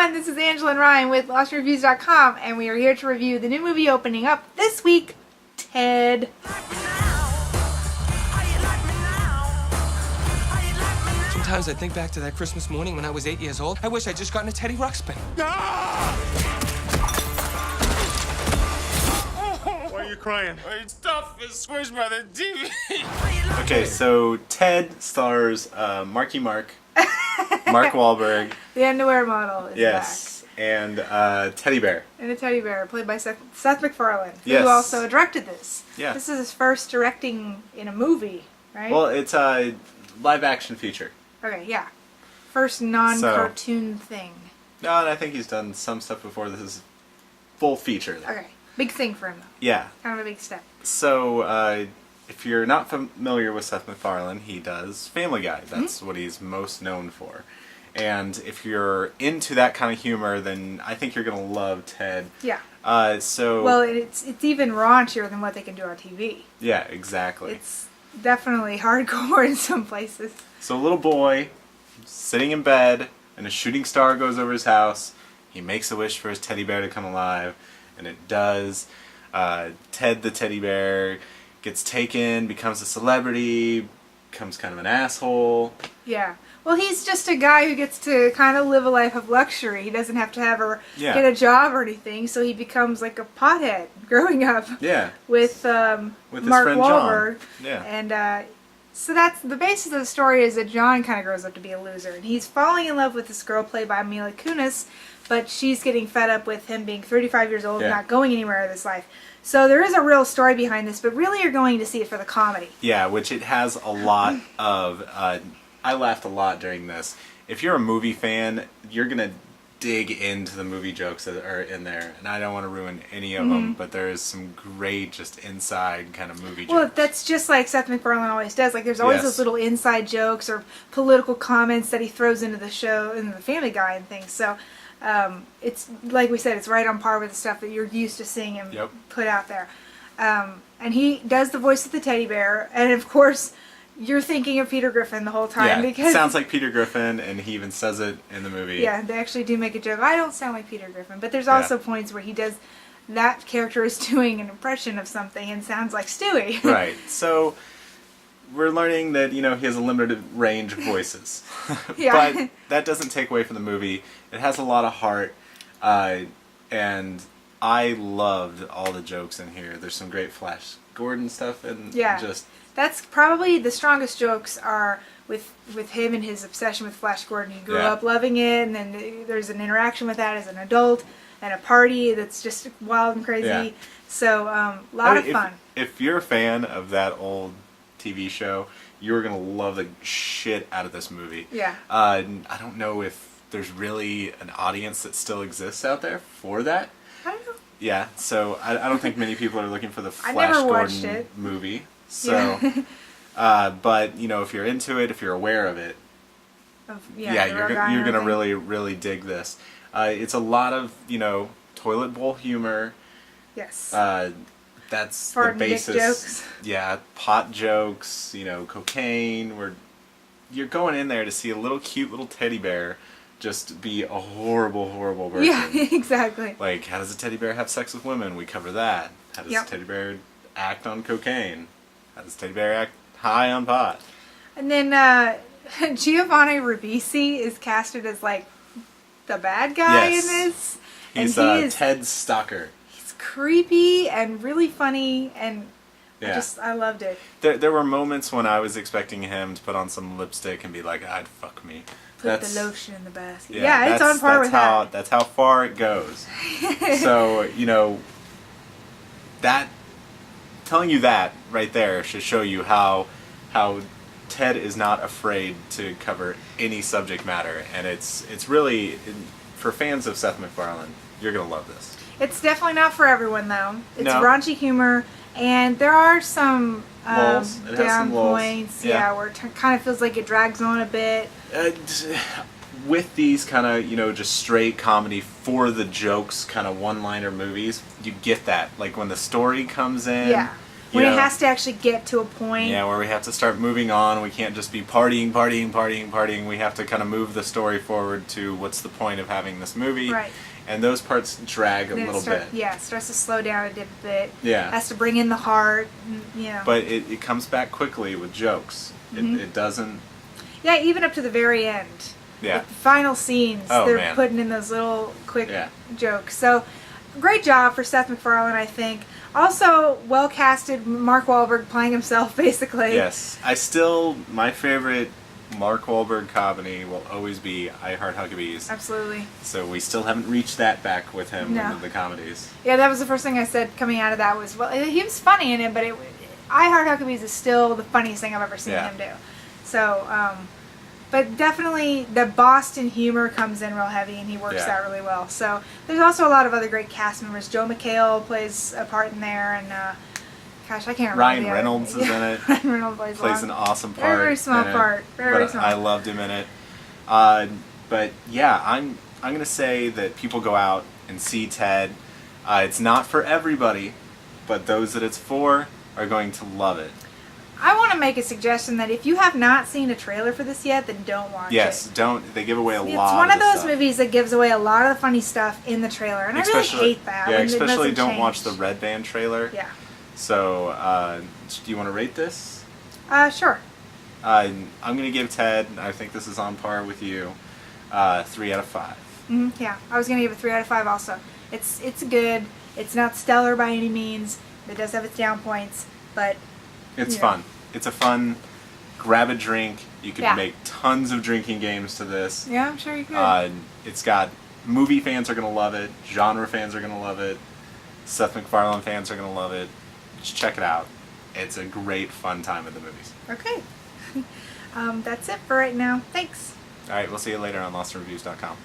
everyone, this is Angela and Ryan with LostReviews.com, and we are here to review the new movie opening up this week, Ted. Sometimes I think back to that Christmas morning when I was 8 years old. I wish I'd just gotten a Teddy Ruxpin. Why are you crying? My stuff is squished by the TV. Okay, so Ted stars Marky Mark, Mark Wahlberg. The underwear model is Yes, and Teddy Bear. back. And a teddy bear, played by Seth MacFarlane, Yes. who also directed this. Yeah. This is his first directing in a movie, right? Well, it's a live-action feature. Okay, yeah. First non-cartoon thing. No, and I think he's done some stuff before. This is full feature. Okay, big thing for him, though. Yeah. Kind of a big step. So, if you're not familiar with Seth MacFarlane, he does Family Guy. That's what he's most known for. And if you're into that kind of humor, then I think you're going to love Ted. Yeah. Well, it's even raunchier than what they can do on TV. Yeah, exactly. It's definitely hardcore in some places. So a little boy sitting in bed, and a shooting star goes over his house. He makes a wish for his teddy bear to come alive, and it does. Ted the teddy bear gets taken, becomes a celebrity, becomes kind of an asshole. Yeah. Well, he's just a guy who gets to kind of live a life of luxury. He doesn't have to get a job or anything, so he becomes like a pothead growing up. Yeah. With his Mark friend Wahlberg. John. Yeah. And so that's the basis of the story, is that John kind of grows up to be a loser, and he's falling in love with this girl played by Mila Kunis, but she's getting fed up with him being 35 years old and not going anywhere in his life. So there is a real story behind this, but really you're going to see it for the comedy. Yeah, which it has a lot of. I laughed a lot during this. If you're a movie fan, you're going to dig into the movie jokes that are in there. And I don't want to ruin any of them, but there is some great just inside kind of movie jokes. Well, that's just like Seth MacFarlane always does. Like, there's always those little inside jokes or political comments that he throws into the show, in the Family Guy and things. So it's, like we said, it's right on par with the stuff that you're used to seeing him put out there. And he does the voice of the teddy bear. And, of course, you're thinking of Peter Griffin the whole time. Yeah, because it sounds like Peter Griffin, and he even says it in the movie. Yeah, they actually do make a joke. I don't sound like Peter Griffin, but there's also points where he does, that character is doing an impression of something and sounds like Stewie. Right. So we're learning that, he has a limited range of voices. Yeah. But that doesn't take away from the movie. It has a lot of heart, and I loved all the jokes in here. There's some great Flash Gordon stuff, and just... That's probably the strongest jokes are with him and his obsession with Flash Gordon. He grew up loving it, and then there's an interaction with that as an adult, and a party that's just wild and crazy. Yeah. So, a lot of fun. If you're a fan of that old TV show, you're going to love the shit out of this movie. Yeah. I don't know if there's really an audience that still exists out there for that. I don't know. Yeah, so I don't think many people are looking for the Flash Gordon movie. So, but if you're into it, if you're aware of it, you're gonna really, really dig this. It's a lot of toilet bowl humor. Yes. That's Fart the basis. Dick jokes. Yeah, pot jokes. Cocaine. Where you're going in there to see a little cute little teddy bear just be a horrible, horrible person. Yeah, exactly. Like, how does a teddy bear have sex with women? We cover that. How does a teddy bear act on cocaine? How does teddy bear act high on pot? And then Giovanni Ribisi is casted as like the bad guy in this. He's Ted's stalker. He's creepy and really funny, and I loved it. There were moments when I was expecting him to put on some lipstick and be like, "I'd fuck me." Put the lotion in the basket. Yeah, it's on par with that. That's how far it goes. So that. Telling you that right there should show you how Ted is not afraid to cover any subject matter, and it's really, for fans of Seth MacFarlane, you're gonna love this. It's definitely not for everyone though. It's raunchy humor, and there are some down points, where it kind of feels like it drags on a bit. With these kind of, just straight comedy for the jokes kind of one-liner movies, you get that. Like when the story comes in, when it has to actually get to a point. Yeah, where we have to start moving on. We can't just be partying. We have to kind of move the story forward to what's the point of having this movie. Right. And those parts drag a little bit. Yeah, it starts to slow down a bit. Yeah. Has to bring in the heart. But it comes back quickly with jokes. It doesn't... Yeah, even up to the very end. Yeah. The final scenes, they're putting in those little quick jokes. So, great job for Seth MacFarlane, I think. Also, well casted, Mark Wahlberg playing himself, basically. Yes. My favorite Mark Wahlberg comedy will always be I Heart Huckabees. Absolutely. So we still haven't reached that back with him in the comedies. Yeah, that was the first thing I said coming out of that was, well, he was funny in it, but I Heart Huckabees is still the funniest thing I've ever seen him do. So, but definitely the Boston humor comes in real heavy, and he works that really well. So there's also a lot of other great cast members. Joe McHale plays a part in there, and gosh, I can't remember. Ryan Reynolds is in it. Ryan Reynolds plays an awesome part. Very small part. Very small. I loved him in it. But yeah, I'm gonna say that people go out and see Ted. It's not for everybody, but those that it's for are going to love it. I want to make a suggestion that if you have not seen a trailer for this yet, then don't watch it. Yes, don't. They give away a lot. It's one of those movies that gives away a lot of the funny stuff in the trailer, and I really hate that. Yeah, especially don't watch the Red Band trailer. Yeah. So, do you want to rate this? Sure. I'm going to give Ted, I think this is on par with you, 3 out of 5. Yeah, I was going to give it 3 out of 5 also. It's good. It's not stellar by any means. It does have its down points, but... It's fun. It's a fun, grab a drink. You could make tons of drinking games to this. Yeah, I'm sure you could. It's got, movie fans are going to love it. Genre fans are going to love it. Seth MacFarlane fans are going to love it. Just check it out. It's a great, fun time at the movies. Okay. That's it for right now. Thanks. All right, we'll see you later on LostInReviews.com.